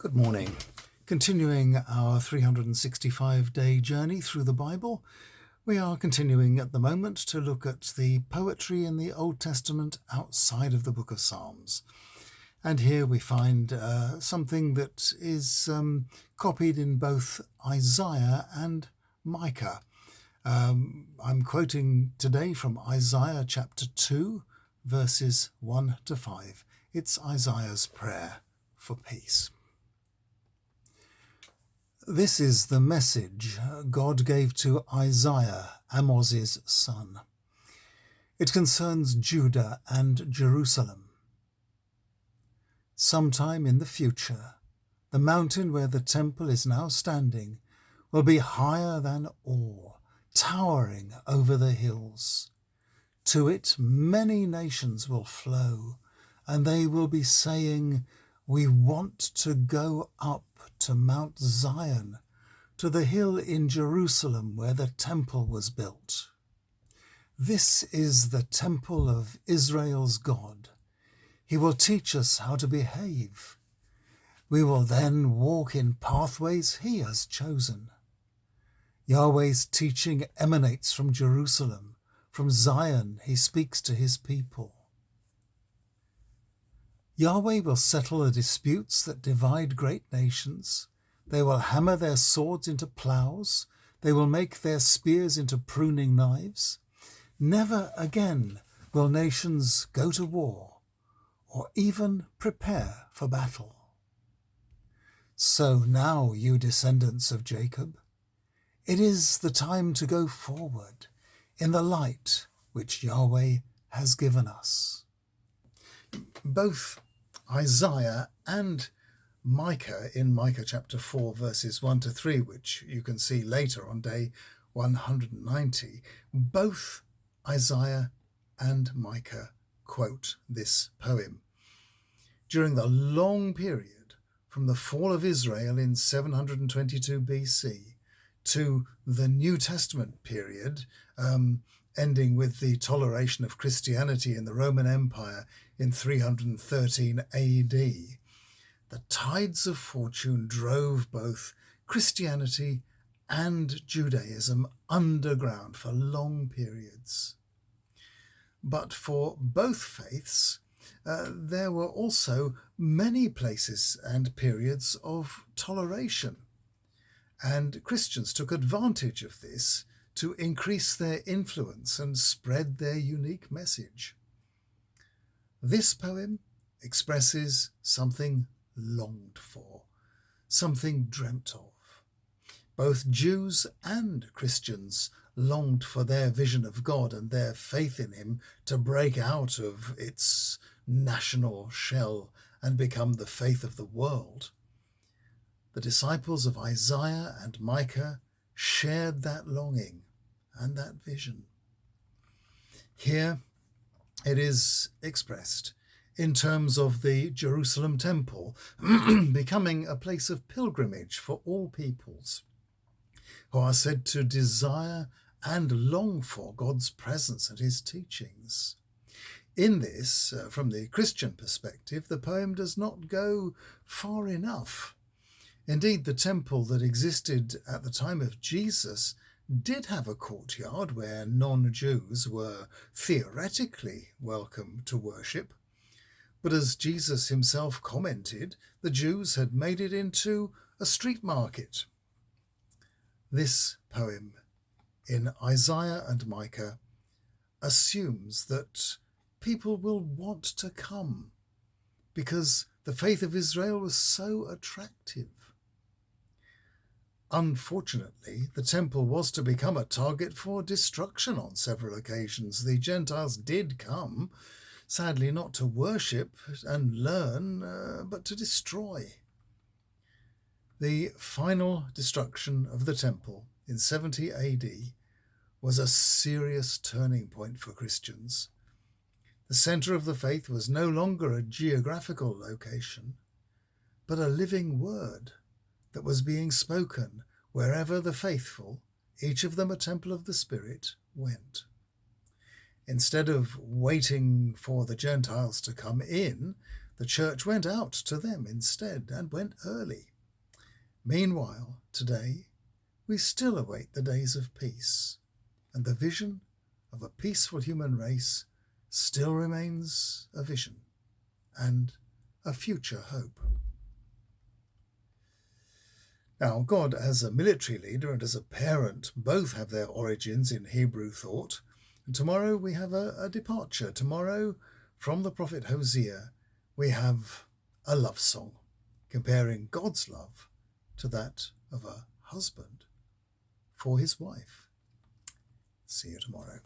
Good morning. Continuing our 365-day journey through the Bible, we are continuing at the moment to look at the poetry in the Old Testament outside of the book of Psalms. And here we find something that is copied in both Isaiah and Micah. I'm quoting today from Isaiah chapter 2, verses 1 to 5. It's Isaiah's prayer for peace. This is the message God gave to Isaiah, Amoz's son. It concerns Judah and Jerusalem. Sometime in the future, the mountain where the temple is now standing will be higher than all, towering over the hills. To it many nations will flow, and they will be saying, "We want to go up to Mount Zion, to the hill in Jerusalem where the temple was built. This is the temple of Israel's God. He will teach us how to behave. We will then walk in pathways he has chosen." Yahweh's teaching emanates from Jerusalem. From Zion he speaks to his people. Yahweh will settle the disputes that divide great nations. They will hammer their swords into ploughs. They will make their spears into pruning knives. Never again will nations go to war or even prepare for battle. So now, you descendants of Jacob, it is the time to go forward in the light which Yahweh has given us. Both Isaiah and Micah, in Micah chapter 4, verses 1 to 3, which you can see later on day 190, both Isaiah and Micah quote this poem. During the long period from the fall of Israel in 722 BC to the New Testament period, ending with the toleration of Christianity in the Roman Empire in 313 AD, the tides of fortune drove both Christianity and Judaism underground for long periods. But for both faiths, there were also many places and periods of toleration, and Christians took advantage of this to increase their influence and spread their unique message. This poem expresses something longed for, something dreamt of. Both Jews and Christians longed for their vision of God and their faith in him to break out of its national shell and become the faith of the world. The disciples of Isaiah and Micah shared that longing and that vision. Here it is expressed in terms of the Jerusalem temple becoming a place of pilgrimage for all peoples, who are said to desire and long for God's presence and his teachings. In this, from the Christian perspective, the poem does not go far enough. Indeed, the temple that existed at the time of Jesus did have a courtyard where non-Jews were theoretically welcome to worship. But as Jesus himself commented, the Jews had made it into a street market. This poem in Isaiah and Micah assumes that people will want to come because the faith of Israel was so attractive. Unfortunately, the temple was to become a target for destruction on several occasions. The Gentiles did come, sadly not to worship and learn, but to destroy. The final destruction of the temple in 70 AD was a serious turning point for Christians. The centre of the faith was no longer a geographical location, but a living word that was being spoken wherever the faithful, each of them a temple of the Spirit, went. Instead of waiting for the Gentiles to come in, The church went out to them instead, and went early. Meanwhile, today, we still await the days of peace, and the vision of a peaceful human race still remains a vision and a future hope. Now, God as a military leader and as a parent both have their origins in Hebrew thought. And tomorrow we have a departure. Tomorrow, from the prophet Hosea, we have a love song, comparing God's love to that of a husband for his wife. See you tomorrow.